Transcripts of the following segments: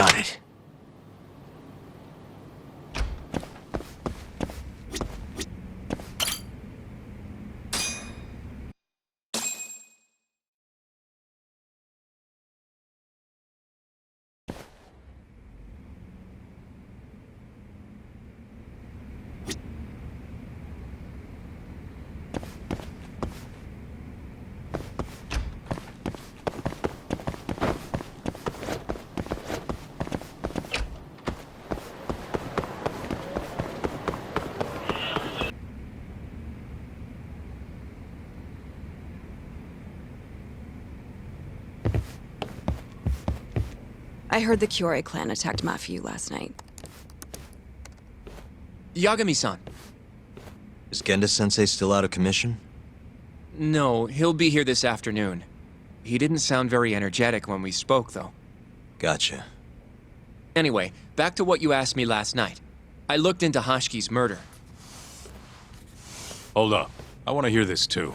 Got it. I heard the Kyorei clan attacked Mafia last night. Yagami-san. Is Genda-sensei still out of commission? No, he'll be here this afternoon. He didn't sound very energetic when we spoke, though. Gotcha. Anyway, back to what you asked me last night. I looked into Hashiki's murder. Hold up. I want to hear this too.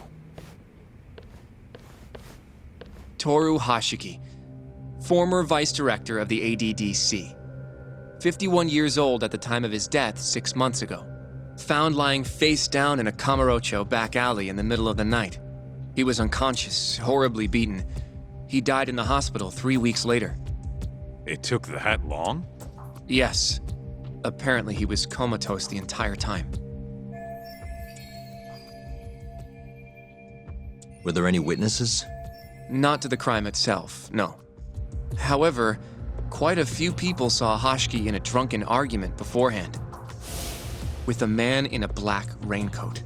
Toru Hashiki, former vice director of the ADDC. 51 years old at the time of his death 6 months ago. Found lying face down in a Kamurocho back alley in the middle of the night. He was unconscious, horribly beaten. He died in the hospital 3 weeks later. It took that long? Yes. Apparently he was comatose the entire time. Were there any witnesses? Not to the crime itself, no. However, quite a few people saw Hashiki in a drunken argument beforehand, with a man in a black raincoat.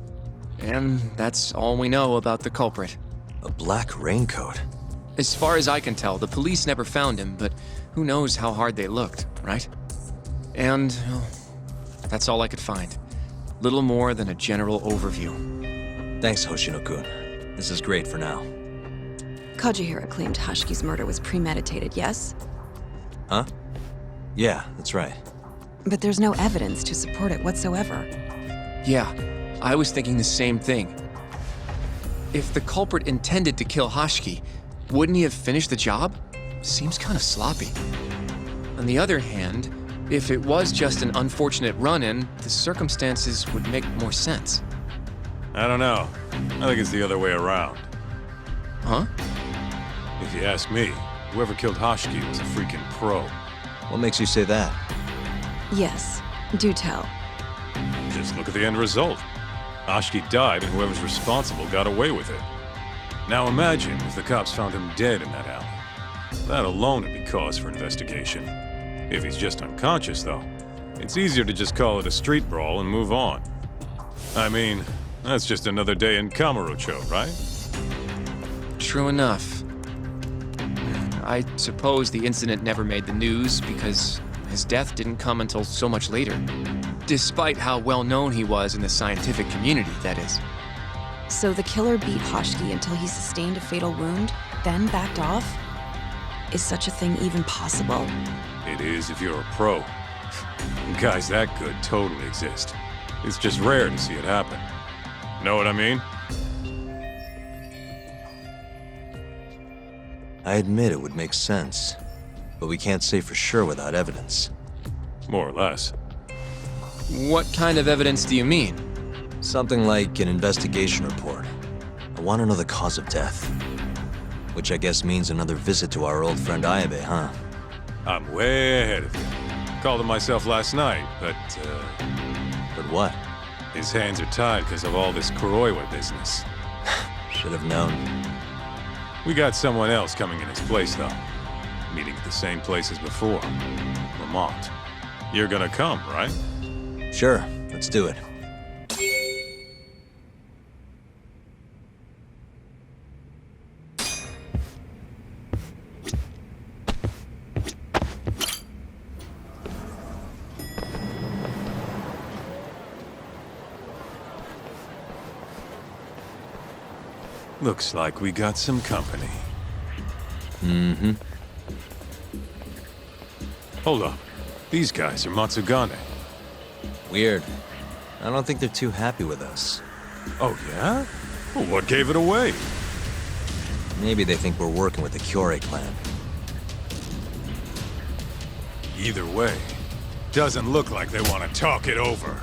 And that's all we know about the culprit. A black raincoat? As far as I can tell, the police never found him, but who knows how hard they looked, right? And well, that's all I could find. Little more than a general overview. Thanks, Hoshino-kun. This is great for now. Kajihira claimed Hashiki's murder was premeditated, yes? Huh? Yeah, that's right. But there's no evidence to support it whatsoever. Yeah, I was thinking the same thing. If the culprit intended to kill Hashiki, wouldn't he have finished the job? Seems kind of sloppy. On the other hand, if it was just an unfortunate run-in, the circumstances would make more sense. I don't know. I think it's the other way around. Huh? If you ask me, whoever killed Hashiki was a freaking pro. What makes you say that? Yes, do tell. Just look at the end result. Hashiki died and whoever's responsible got away with it. Now imagine if the cops found him dead in that alley. That alone would be cause for investigation. If he's just unconscious, though, it's easier to just call it a street brawl and move on. I mean, that's just another day in Kamurocho, right? True enough. I suppose the incident never made the news because his death didn't come until so much later. Despite how well known he was in the scientific community, that is. So the killer beat Hashiki until he sustained a fatal wound, then backed off? Is such a thing even possible? It is if you're a pro. Guys that good totally exist. It's just rare to see it happen. Know what I mean? I admit it would make sense, but we can't say for sure without evidence. More or less. What kind of evidence do you mean? Something like an investigation report. I want to know the cause of death. Which I guess means another visit to our old friend Ayabe, huh? I'm way ahead of you. Called him myself last night, but, But what? his hands are tied because of all this Kuroiwa business. Should have known. We got someone else coming in his place, though. Meeting at the same place as before. Lamont. You're gonna come, right? Sure, let's do it. Looks like we got some company. Mm-hmm. Hold up. These guys are Matsugane. Weird. I don't think they're too happy with us. Oh, yeah? Well, what gave it away? Maybe they think we're working with the Kyorei clan. Either way, doesn't look like they want to talk it over.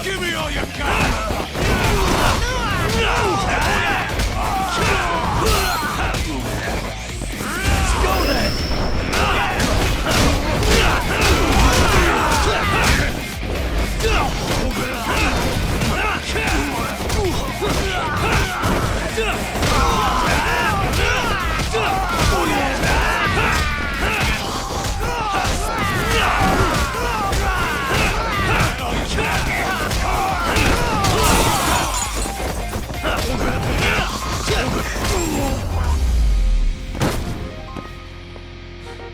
Give me all you got!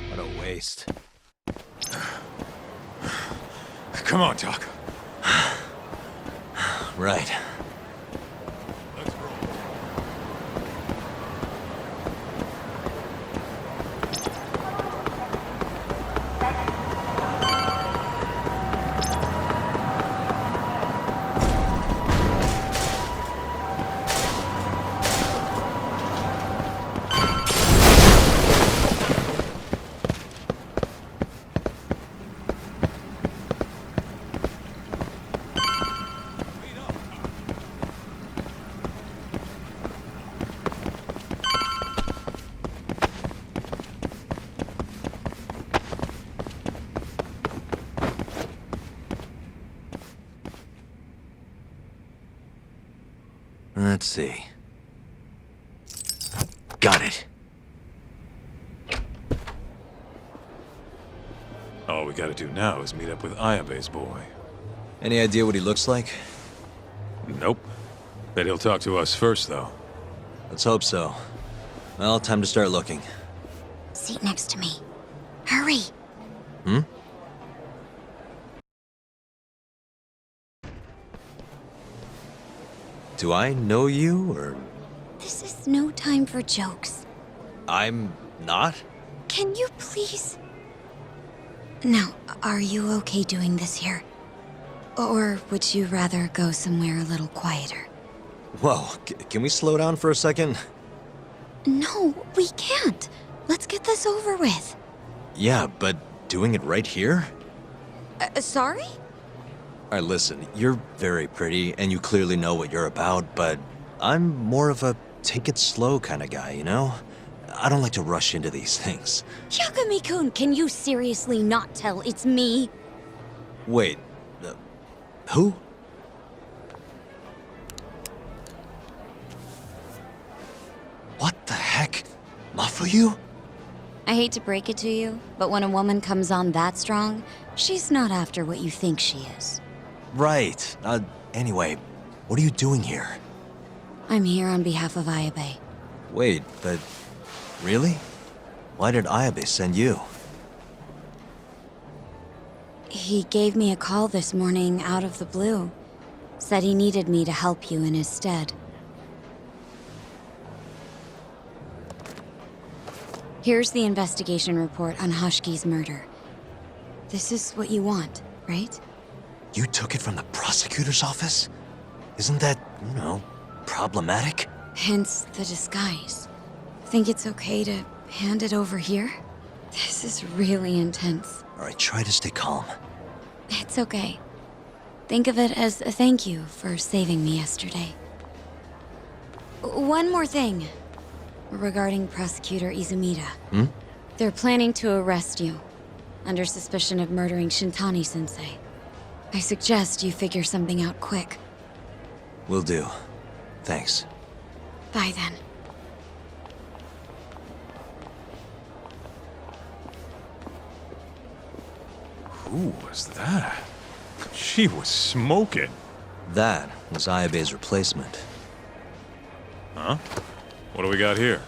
What a waste. Come on, Doc. Right. Let's roll. Let's see. Got it. All we gotta do now is meet up with Ayabe's boy. Any idea what he looks like? Nope. Bet he'll talk to us first, though. Let's hope so. Well, time to start looking. Seat next to me. Hurry! Hmm? Do I know you, or... This is no time for jokes. I'm not? Can you please... Now, are you okay doing this here? Or would you rather go somewhere a little quieter? Whoa, can we slow down for a second? No, we can't. Let's get this over with. Yeah, but doing it right here? Sorry? Alright, listen, you're very pretty, and you clearly know what you're about, but I'm more of a take it slow kind of guy, you know? I don't like to rush into these things. Yagami-kun, can you seriously not tell it's me? Wait, who? What the heck? Mafuyu? I hate to break it to you, but when a woman comes on that strong, she's not after what you think she is. Right. Anyway, what are you doing here? I'm here on behalf of Ayabe. Wait, but... really? Why did Ayabe send you? He gave me a call this morning out of the blue. Said he needed me to help you in his stead. Here's the investigation report on Hashki's murder. This is what you want, right? You took it from the prosecutor's office? Isn't that, you know, problematic? Hence the disguise. Think it's okay to hand it over here? This is really intense. Alright, try to stay calm. It's okay. Think of it as a thank you for saving me yesterday. One more thing. Regarding Prosecutor Izumida. Hmm? They're planning to arrest you, under suspicion of murdering Shintani-sensei. I suggest you figure something out quick. Will do. Thanks. Bye then. Who was that? She was smoking. That was Ayabe's replacement. Huh? What do we got here?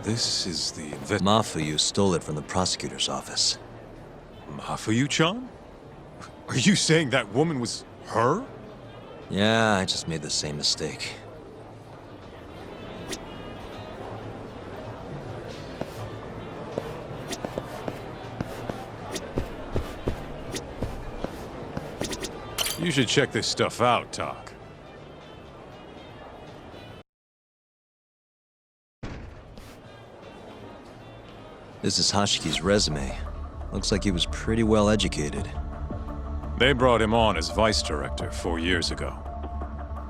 This is the Mafuyu stole it from the prosecutor's office. Mafuyu-chan? Are you saying that woman was her? Yeah, I just made the same mistake. You should check this stuff out, Tak. This is Hashiki's resume. Looks like he was pretty well educated. They brought him on as vice director 4 years ago.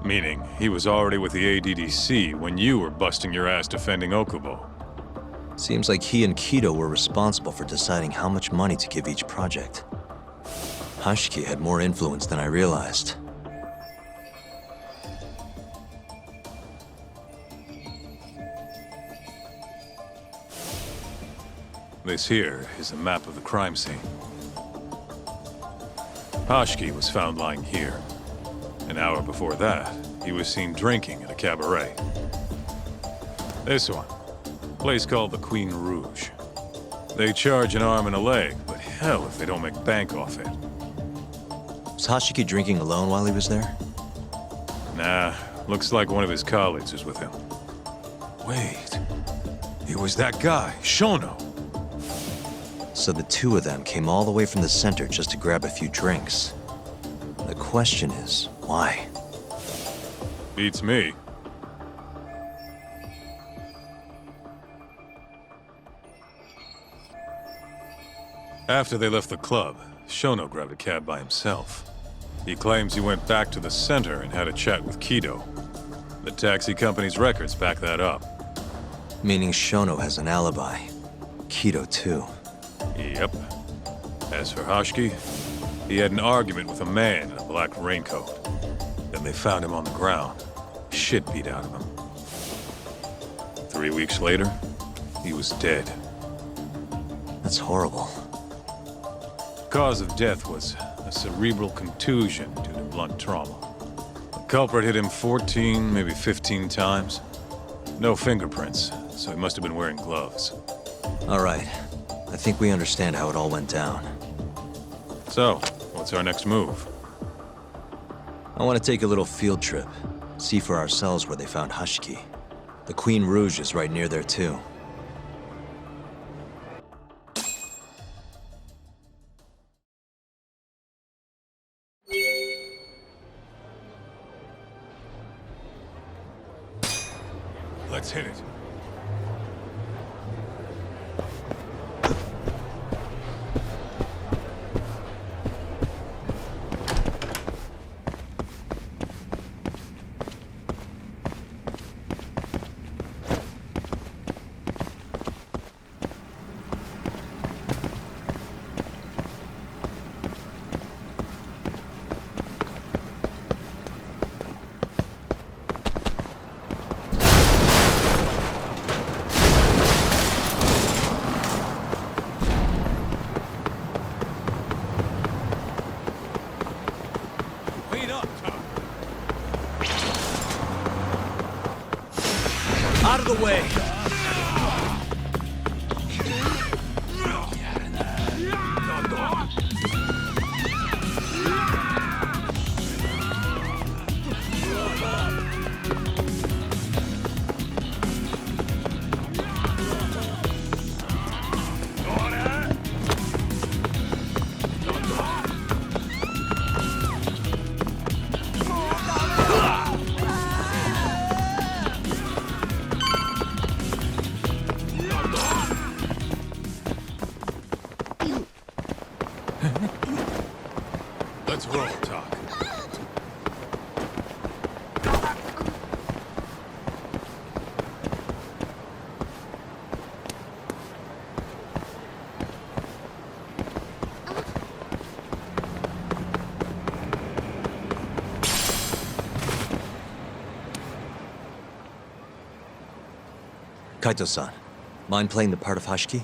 Meaning, he was already with the ADDC when you were busting your ass defending Okubo. Seems like he and Kido were responsible for deciding how much money to give each project. Hashiki had more influence than I realized. This here is a map of the crime scene. Hashiki was found lying here. An hour before that, he was seen drinking at a cabaret. This one, a place called the Queen Rouge. They charge an arm and a leg, but hell if they don't make bank off it. Was Hashiki drinking alone while he was there? Nah, looks like one of his colleagues was with him. Wait, it was that guy, Shono. So the two of them came all the way from the center just to grab a few drinks. The question is, why? Beats me. After they left the club, Shono grabbed a cab by himself. He claims he went back to the center and had a chat with Kido. The taxi company's records back that up. Meaning Shono has an alibi. Kido too. Yep. As for Hashiki, he had an argument with a man in a black raincoat. Then they found him on the ground. Shit beat out of him. 3 weeks later, he was dead. That's horrible. Cause of death was a cerebral contusion due to blunt trauma. The culprit hit him 14, maybe 15 times. No fingerprints, so he must have been wearing gloves. All right. I think we understand how it all went down. So, what's our next move? I want to take a little field trip. See for ourselves where they found Hashiki. The Queen Rouge is right near there too. Let's hit it. Out of the way! Let's roll, Tak. Kaito-san, mind playing the part of Hashiki?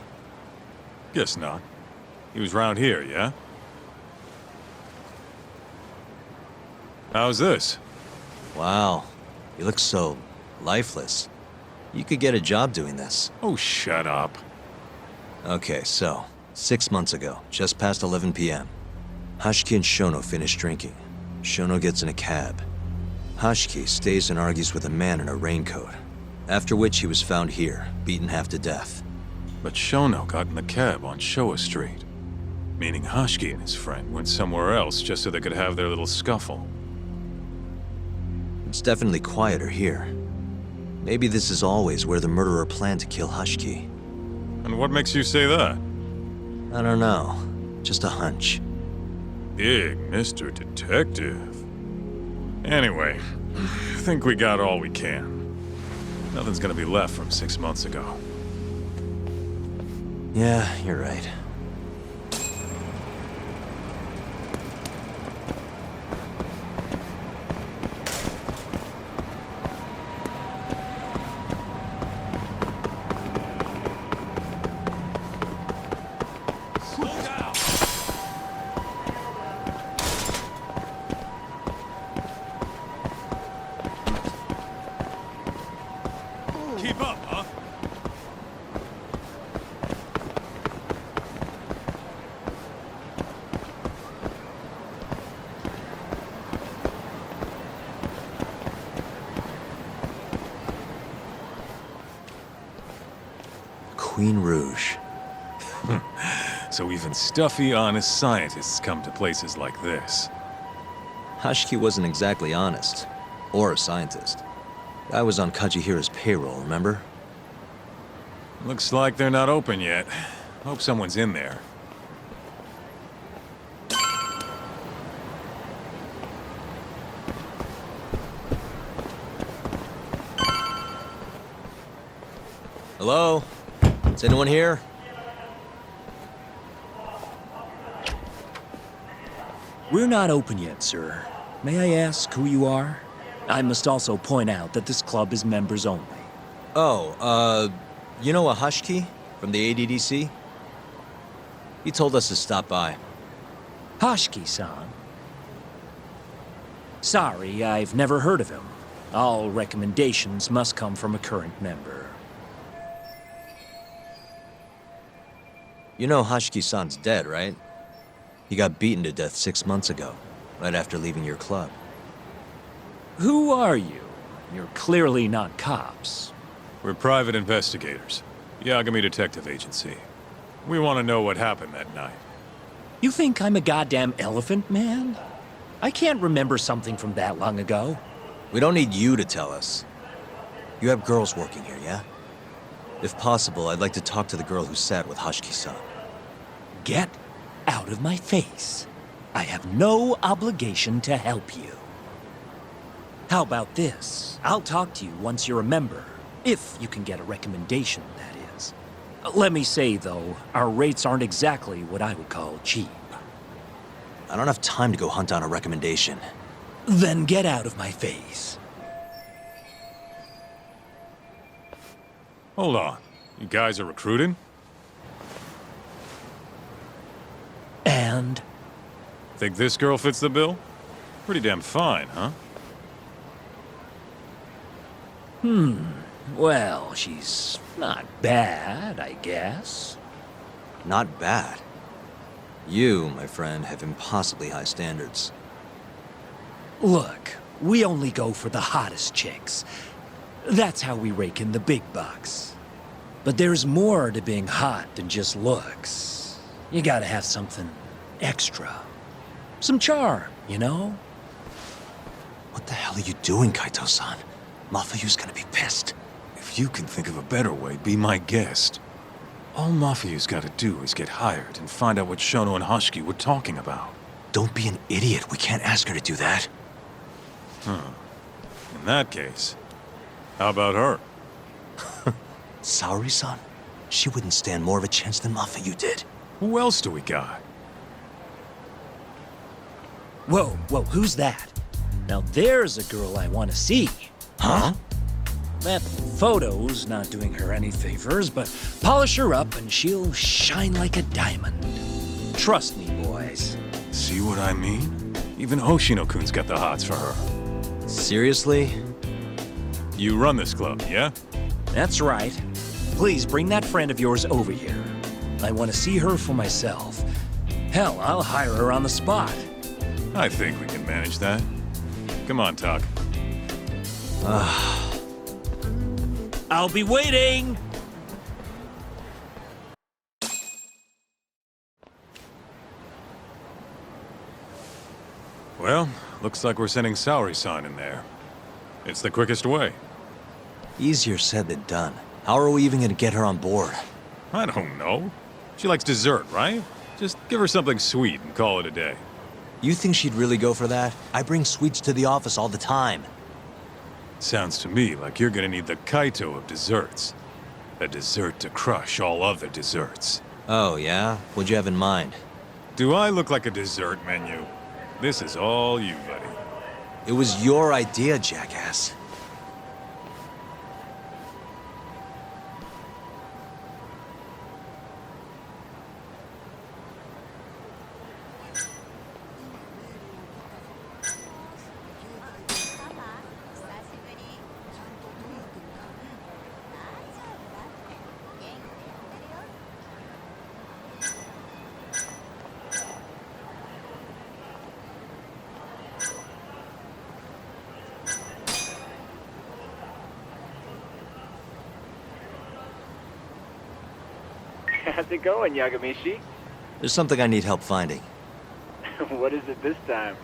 Guess not. He was round here, yeah? How's this? Wow, you look so lifeless. You could get a job doing this. Oh, shut up. Okay, so, 6 months ago, just past 11 p.m., Hashiki and Shono finish drinking. Shono gets in a cab. Hashiki stays and argues with a man in a raincoat, after which he was found here, beaten half to death. But Shono got in the cab on Showa Street. Meaning Hashiki and his friend went somewhere else just so they could have their little scuffle. It's definitely quieter here. Maybe this is always where the murderer planned to kill Hashiki. And what makes you say that? I don't know. Just a hunch. Big Mr. Detective. Anyway, I think we got all we can. Nothing's gonna be left from 6 months ago. Yeah, you're right. Keep up, huh? Queen Rouge. So even stuffy, honest scientists come to places like this. Hashiki wasn't exactly honest. Or a scientist. I was on Kajihira's payroll, remember? Looks like they're not open yet. Hope someone's in there. Hello? Is anyone here? We're not open yet, sir. May I ask who you are? I must also point out that this club is members only. Oh, you know a Hashiki from the ADDC? He told us to stop by. Hashiki-san. Sorry, I've never heard of him. All recommendations must come from a current member. You know Hashiki-san's dead, right? He got beaten to death 6 months ago, right after leaving your club. Who are you? You're clearly not cops. We're private investigators. Yagami Detective Agency. We want to know what happened that night. You think I'm a goddamn elephant man? I can't remember something from that long ago. We don't need you to tell us. You have girls working here, yeah? If possible, I'd like to talk to the girl who sat with Hashiki-san. Get out of my face. I have no obligation to help you. How about this? I'll talk to you once you're a member. If you can get a recommendation, that is. Let me say, though, our rates aren't exactly what I would call cheap. I don't have time to go hunt down a recommendation. Then get out of my face. Hold on. You guys are recruiting? And? Think this girl fits the bill? Pretty damn fine, huh? Well, she's not bad, I guess. Not bad. You, my friend, have impossibly high standards. Look, we only go for the hottest chicks. That's how we rake in the big bucks. But there's more to being hot than just looks. You gotta have something extra. Some charm, you know? What the hell are you doing, Kaito-san? Mafuyu's gonna be pissed. If you can think of a better way, be my guest. All Mafuyu's gotta do is get hired and find out what Shono and Hashiki were talking about. Don't be an idiot. We can't ask her to do that. In that case, how about her? Saori-san? She wouldn't stand more of a chance than Mafuyu did. Who else do we got? Whoa, who's that? Now there's a girl I want to see. Huh? That photos not doing her any favors, but polish her up and she'll shine like a diamond. Trust me, boys. See what I mean? Even Hoshino-kun's got the hots for her. Seriously? You run this club, yeah? That's right. Please bring that friend of yours over here. I want to see her for myself. Hell, I'll hire her on the spot. I think we can manage that. Come on, Talk. I'll be waiting! Well, looks like we're sending Saori-san in there. It's the quickest way. Easier said than done. How are we even gonna get her on board? I don't know. She likes dessert, right? Just give her something sweet and call it a day. You think she'd really go for that? I bring sweets to the office all the time. Sounds to me like you're gonna need the Kaito of desserts. A dessert to crush all other desserts. Oh, yeah? What'd you have in mind? Do I look like a dessert menu? This is all you, buddy. It was your idea, jackass. How's it going, Yagamishi? There's something I need help finding. What is it this time?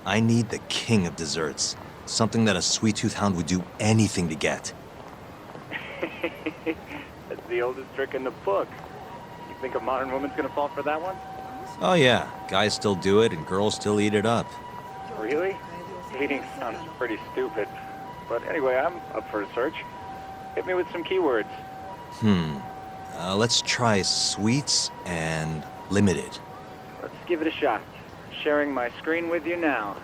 I need the king of desserts. Something that a sweet-tooth hound would do anything to get. That's the oldest trick in the book. You think a modern woman's gonna fall for that one? Oh yeah, guys still do it and girls still eat it up. Really? Dating sounds pretty stupid. But anyway, I'm up for a search. Hit me with some keywords. Let's try sweets and limited. Let's give it a shot. Sharing my screen with you now.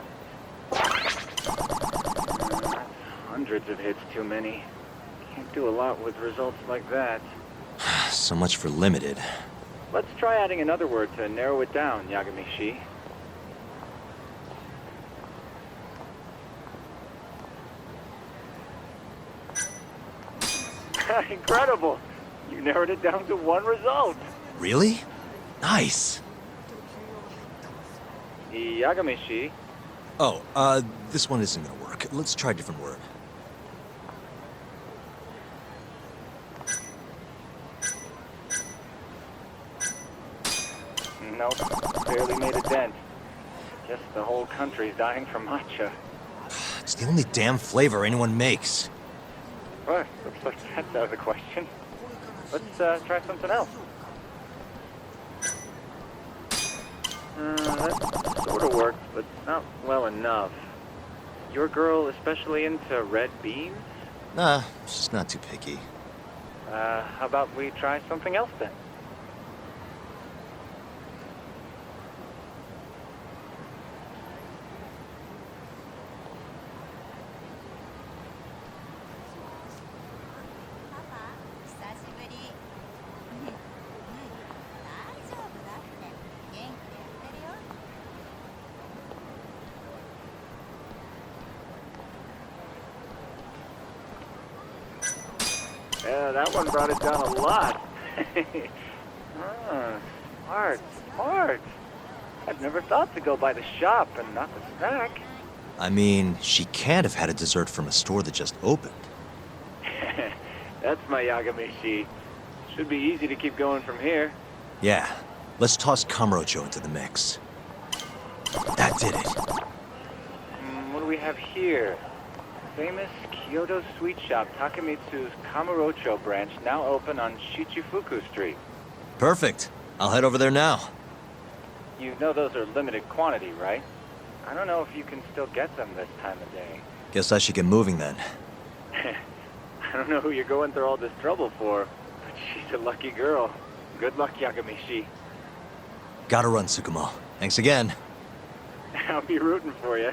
Hundreds of hits too many. Can't do a lot with results like that. So much for limited. Let's try adding another word to narrow it down, Yagamishi. Incredible! You narrowed it down to one result. Really? Nice. Yagamishi. Oh, this one isn't gonna work. Let's try a different word. Nope, barely made a dent. Guess the whole country's dying for matcha. It's the only damn flavor anyone makes. What? Looks like that's out of the question. Let's try something else. That sort of worked, but not well enough. Your girl especially into red beans? Nah, she's not too picky. How about we try something else then? Yeah, that one brought it down a lot. Smart. I'd never thought to go by the shop and not the snack. I mean, she can't have had a dessert from a store that just opened. That's my Yagamishi. Should be easy to keep going from here. Yeah, let's toss Kamurocho into the mix. That did it. What do we have here? Famous Kyoto sweet shop Takemitsu's Kamurocho branch now open on Shichifuku Street. Perfect. I'll head over there now. You know those are limited quantity, right? I don't know if you can still get them this time of day. Guess I should get moving then. I don't know who you're going through all this trouble for, but she's a lucky girl. Good luck, Yagamishi. Gotta run, Tsukumo. Thanks again. I'll be rooting for you.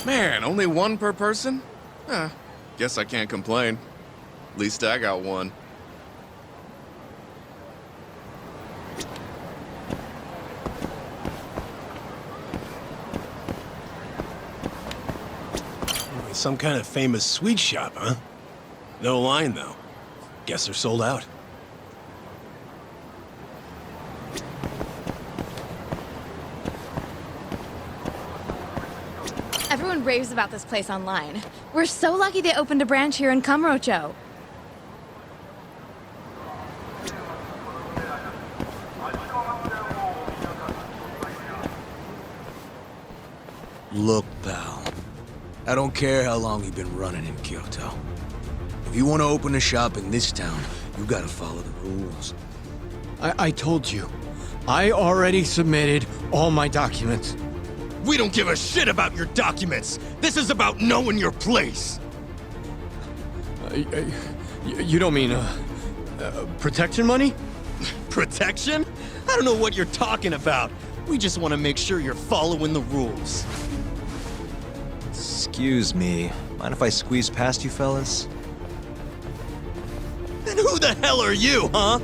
Man, only one per person? Guess I can't complain. At least I got one. Some kind of famous sweet shop, huh? No line, though. Guess they're sold out. Everyone raves about this place online. We're so lucky they opened a branch here in Kamurocho. Look, pal. I don't care how long you've been running in Kyoto. If you want to open a shop in this town, you gotta follow the rules. I told you. I already submitted all my documents. We don't give a shit about your documents! This is about knowing your place! You don't mean, protection money? Protection? I don't know what you're talking about. We just want to make sure you're following the rules. Excuse me. Mind if I squeeze past you fellas? And who the hell are you, huh?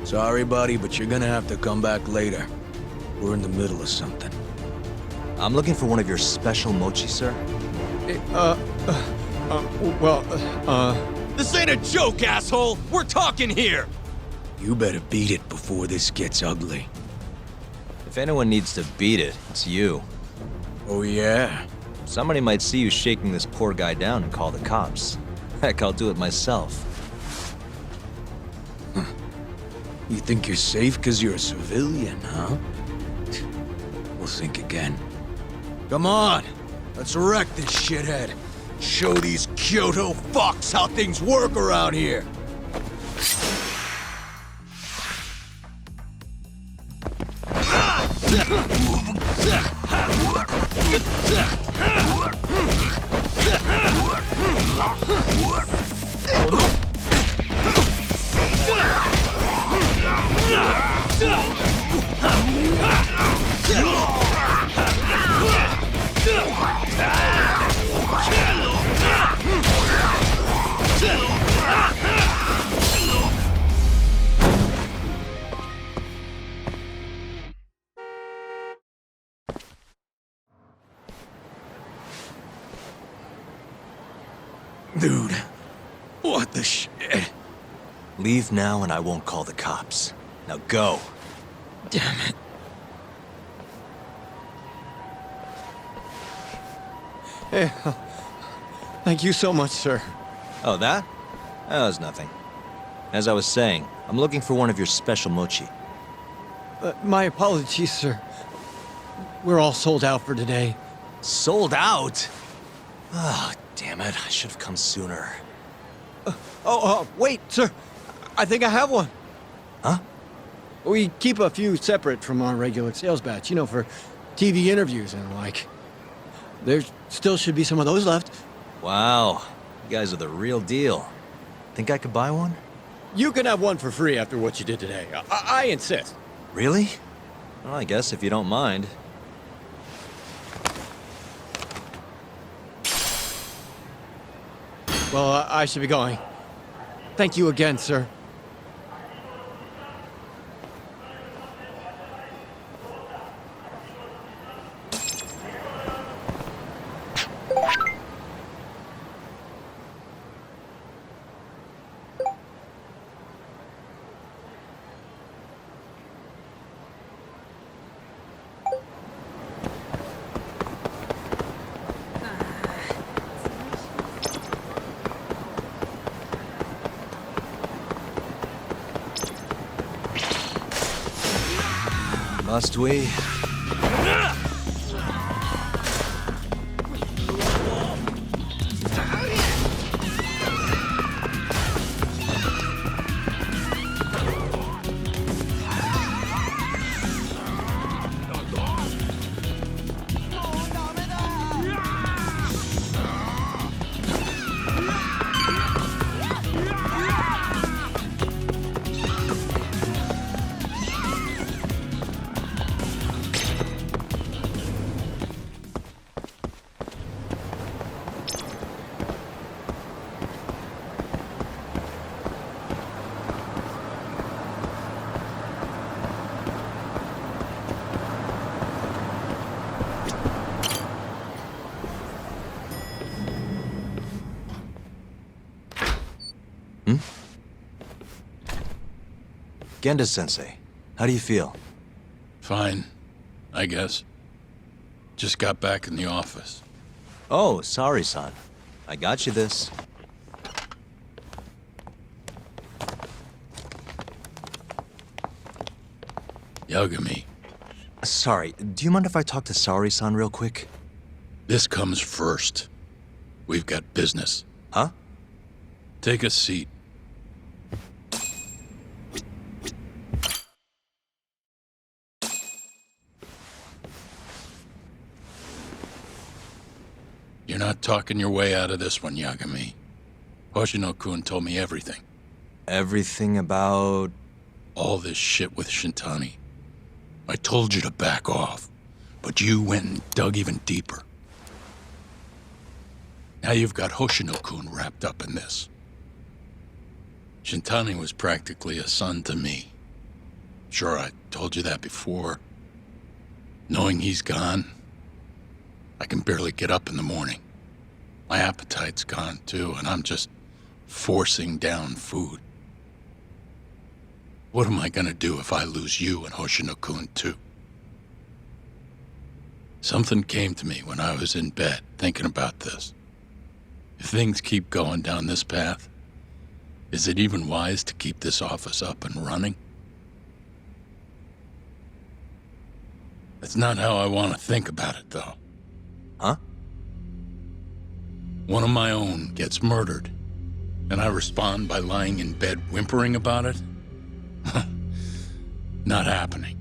Sorry, buddy, but you're gonna have to come back later. We're in the middle of something. I'm looking for one of your special mochi, sir. This ain't a joke, asshole! We're talking here! You better beat it before this gets ugly. If anyone needs to beat it, it's you. Oh, yeah? Somebody might see you shaking this poor guy down and call the cops. Heck, I'll do it myself. You think you're safe because you're a civilian, huh? We'll think again. Come on! Let's wreck this shithead. Show these Kyoto fucks how things work around here! Dude, what the shit? Leave now and I won't call the cops. Now go. Damn it. Hey, thank you so much, sir. Oh, that? That was nothing. As I was saying, I'm looking for one of your special mochi. My apologies, sir. We're all sold out for today. Sold out? Oh, damn it. I should have come sooner. Wait, sir. I think I have one. Huh? We keep a few separate from our regular sales batch, you know, for TV interviews and the like. There still should be some of those left. Wow. You guys are the real deal. Think I could buy one? You can have one for free after what you did today. I insist. Really? Well, I guess if you don't mind. Well, I should be going. Thank you again, sir. Must we? Genda-sensei, how do you feel? Fine, I guess. Just got back in the office. Oh, sorry, son. I got you this. Yagami, Sorry, do you mind if I talk to Saori-san real quick? this comes first. We've got business. Huh? Take a seat. You're not talking your way out of this one, Yagami. Hoshino-kun told me everything. Everything about... All this shit with Shintani. I told you to back off, but you went and dug even deeper. Now you've got Hoshino-kun wrapped up in this. Shintani was practically a son to me. Sure, I told you that before. Knowing he's gone, I can barely get up in the morning. My appetite's gone too, and I'm just forcing down food. What am I gonna do if I lose you and Hoshino-kun too? Something came to me when I was in bed thinking about this. If things keep going down this path, is it even wise to keep this office up and running? That's not how I want to think about it, though. Huh? One of my own gets murdered, and I respond by lying in bed whimpering about it? Not happening.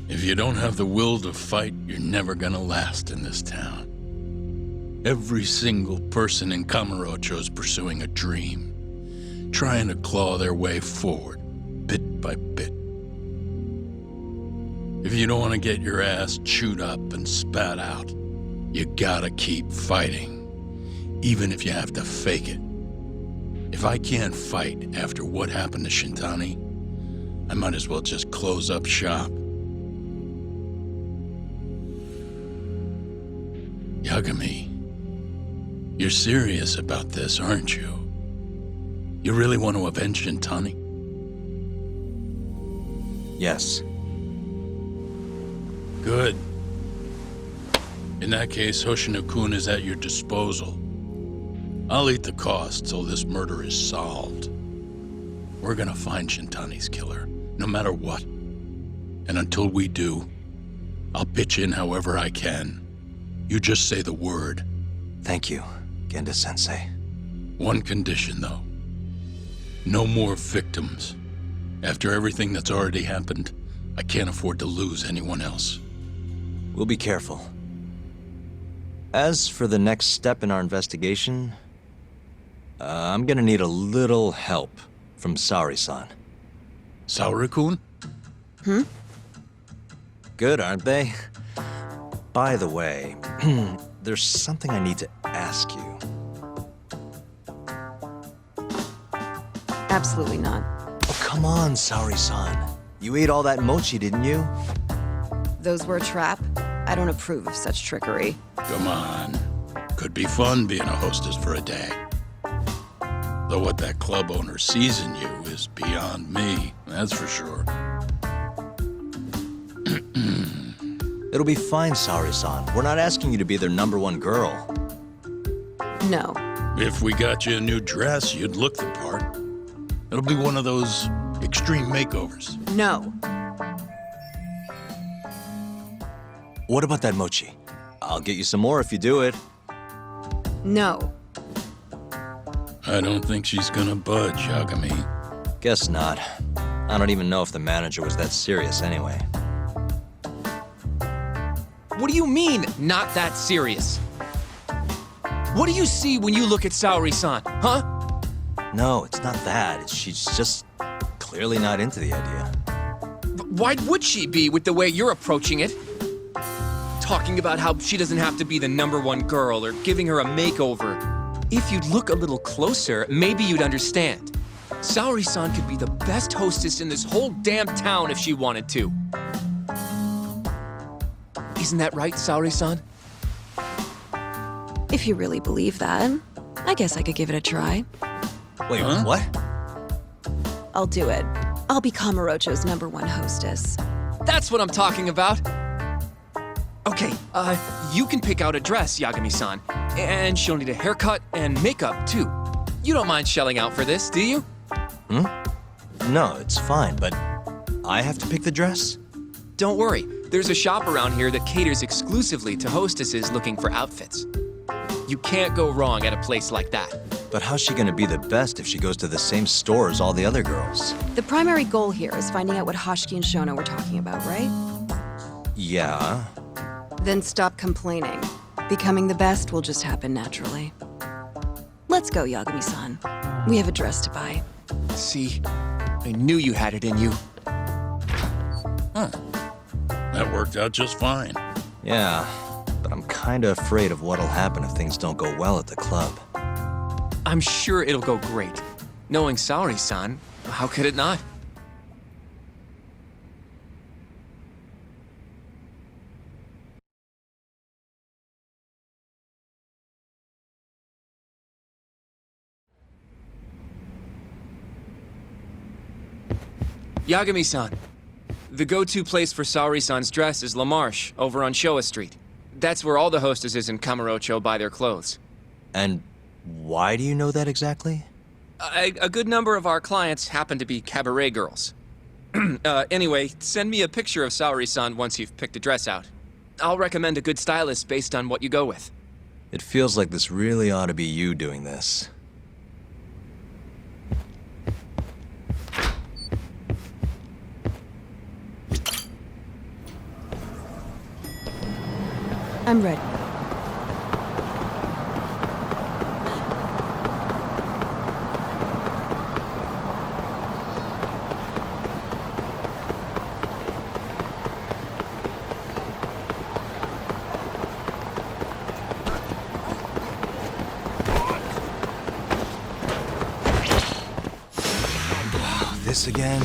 If you don't have the will to fight, you're never gonna last in this town. Every single person in Kamurocho's pursuing a dream, trying to claw their way forward, bit by bit. If you don't want to get your ass chewed up and spat out, you gotta keep fighting, even if you have to fake it. If I can't fight after what happened to Shintani, I might as well just close up shop. Yagami, you're serious about this, aren't you? You really want to avenge Shintani? Yes. Good. In that case, Hoshino-kun is at your disposal. I'll eat the cost till this murder is solved. We're gonna find Shintani's killer, no matter what. And until we do, I'll pitch in however I can. You just say the word. Thank you, Genda-sensei. One condition, though. No more victims. After everything that's already happened, I can't afford to lose anyone else. We'll be careful. As for the next step in our investigation, I'm gonna need a little help from Saori-san. Saori-kun? Good, aren't they? By the way, there's something I need to ask you. Absolutely not. Oh, come on, Saori-san. You ate all that mochi, didn't you? Those were a trap. I don't approve of such trickery. Come on. Could be fun being a hostess for a day. Though what that club owner sees in you is beyond me, that's for sure. It'll be fine, Saori-san. We're not asking you to be their #1 girl. No. If we got you a new dress, you'd look the part. It'll be one of those extreme makeovers. No. What about that mochi? I'll get you some more if you do it. No. I don't think she's gonna budge, Yagami. Guess not. I don't even know if the manager was that serious anyway. What do you mean, not that serious? What do you see when you look at Saori-san, huh? No, it's not that. She's just clearly not into the idea. Why would she be with the way you're approaching it? Talking about how she doesn't have to be the #1 girl or giving her a makeover. If you'd look a little closer, maybe you'd understand. Saori-san could be the best hostess in this whole damn town if she wanted to. Isn't that right, Saori-san? If you really believe that, I guess I could give it a try. Wait, Huh? what? I'll do it. I'll be Kamurocho's #1 hostess. That's what I'm talking about. Okay, you can pick out a dress, Yagami-san. And she'll need a haircut and makeup, too. You don't mind shelling out for this, do you? No, it's fine, but I have to pick the dress? Don't worry. There's a shop around here that caters exclusively to hostesses looking for outfits. You can't go wrong at a place like that. But how's she gonna be the best if she goes to the same store as all the other girls? The primary goal here is finding out what Hashiki and Shono were talking about, right? Yeah. Then stop complaining. Becoming the best will just happen naturally. Let's go, Yagami-san. We have a dress to buy. See? I knew you had it in you. Huh. That worked out just fine. Yeah, but I'm kinda afraid of what'll happen if things don't go well at the club. I'm sure it'll go great. Knowing Saori-san, how could it not? Yagami-san, the go-to place for Saori-san's dress is La Marche, over on Showa Street. That's where all the hostesses in Kamurocho buy their clothes. And why do you know that exactly? A good number of our clients happen to be cabaret girls. Anyway, send me a picture of Saori-san once you've picked a dress out. I'll recommend a good stylist based on what you go with. It feels like this really ought to be you doing this. I'm ready. This again?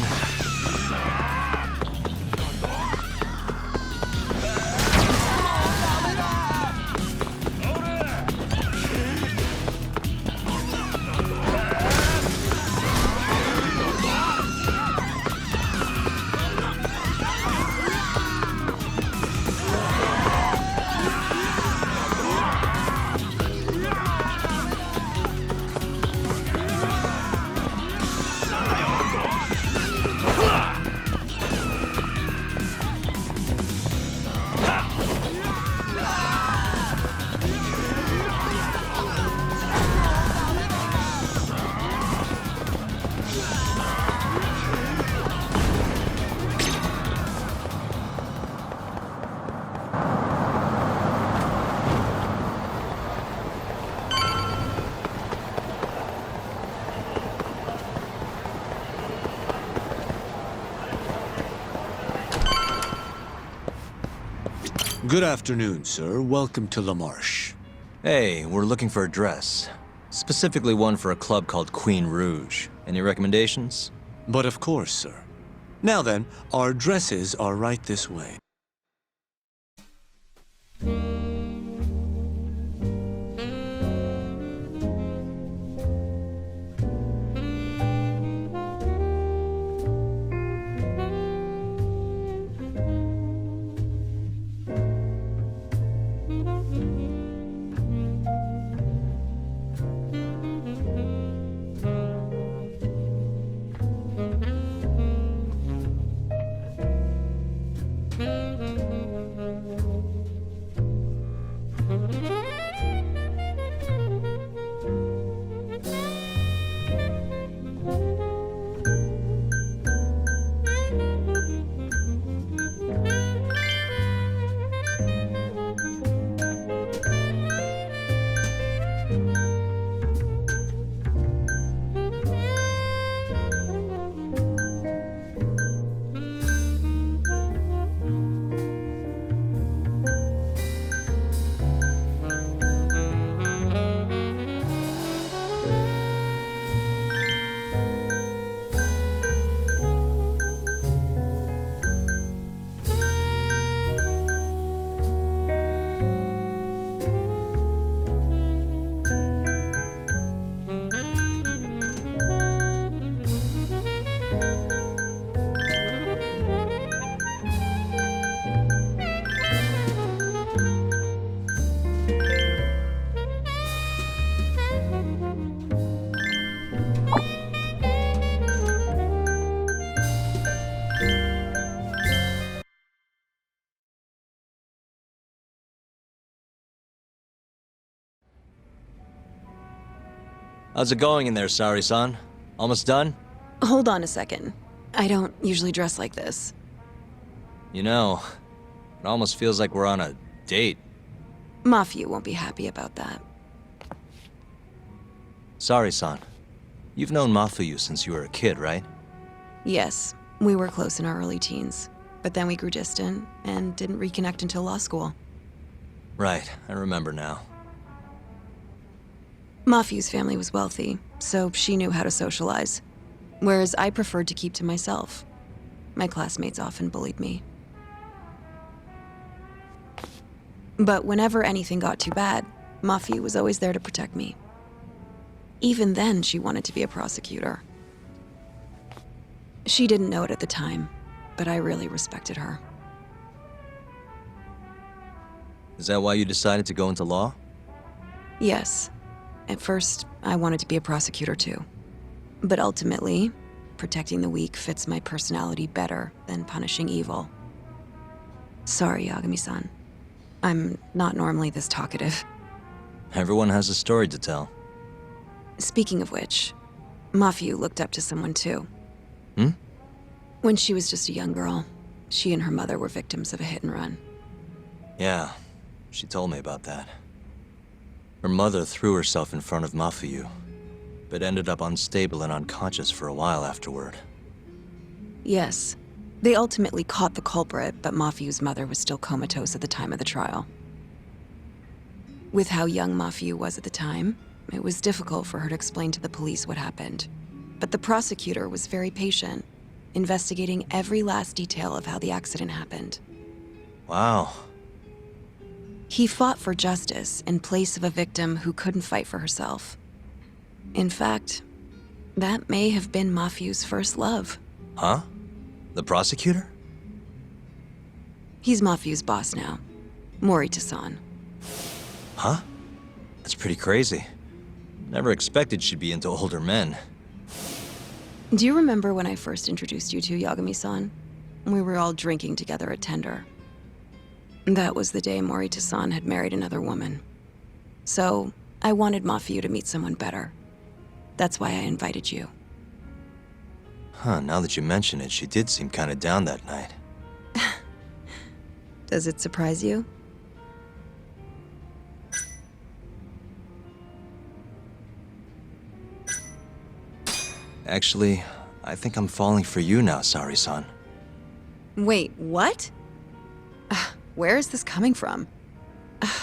Good afternoon, sir. Welcome to La Marche. Hey, we're looking for a dress. Specifically one for a club called Queen Rouge. Any recommendations? But of course, sir. Now then, our dresses are right this way. How's it going in there, Sari-san? Almost done? Hold on a second. I don't usually dress like this. You know, it almost feels like we're on a date. Mafia won't be happy about that. Sari-san, you've known Mafuyu since you were a kid, right? Yes, we were close in our early teens, but then we grew distant and didn't reconnect until law school. Right, I remember now. Mafuyu's family was wealthy, so she knew how to socialize, whereas I preferred to keep to myself. My classmates often bullied me. But whenever anything got too bad, Mafuyu was always there to protect me. Even then, she wanted to be a prosecutor. She didn't know it at the time, but I really respected her. Is that why you decided to go into law? Yes. At first, I wanted to be a prosecutor too. But ultimately, protecting the weak fits my personality better than punishing evil. Sorry, Yagami-san. I'm not normally this talkative. Everyone has a story to tell. Speaking of which, Mafuyu looked up to someone too. Hmm? When she was just a young girl, she and her mother were victims of a hit and run. Yeah, she told me about that. Her mother threw herself in front of Mafuyu, but ended up unstable and unconscious for a while afterward. Yes. They ultimately caught the culprit, but Mafuyu's mother was still comatose at the time of the trial. With how young Mafuyu was at the time, it was difficult for her to explain to the police what happened. But the prosecutor was very patient, investigating every last detail of how the accident happened. Wow. He fought for justice in place of a victim who couldn't fight for herself. In fact, that may have been Mafuyu's first love. Huh? The prosecutor? He's Mafuyu's boss now, Morita-san. Huh? That's pretty crazy. Never expected she'd be into older men. Do you remember when I first introduced you to Yagami-san? We were all drinking together at Tender. That was the day Morita-san had married another woman. So, I wanted Mafuyu to meet someone better. That's why I invited you. Huh, now that you mention it, she did seem kinda down that night. Does it surprise you? Actually, I think I'm falling for you now, Sari-san. Wait, what? Where is this coming from?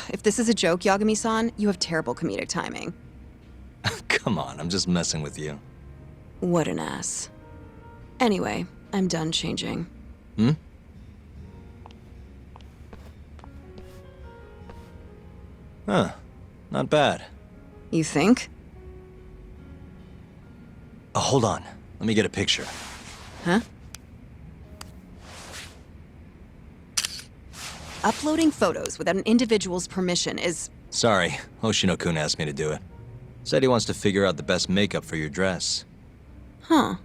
If this is a joke, Yagami-san, you have terrible comedic timing. Come on, I'm just messing with you. What an ass. Anyway, I'm done changing. Hmm? Huh. Not bad. You think? Oh, hold on. Let me get a picture. Huh? Uploading photos without an individual's permission is... Sorry, Hoshino-kun asked me to do it. Said he wants to figure out the best makeup for your dress. Huh.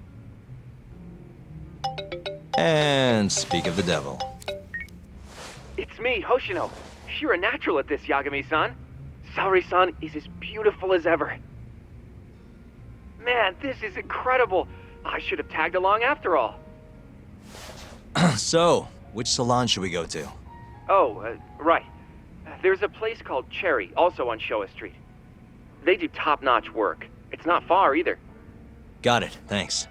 And speak of the devil. It's me, Hoshino. You're a natural at this, Yagami-san. Sari-san is as beautiful as ever. Man, this is incredible. I should have tagged along after all. So, which salon should we go to? Oh, right. There's a place called Cherry, also on Showa Street. They do top-notch work. It's not far either. Got it, thanks.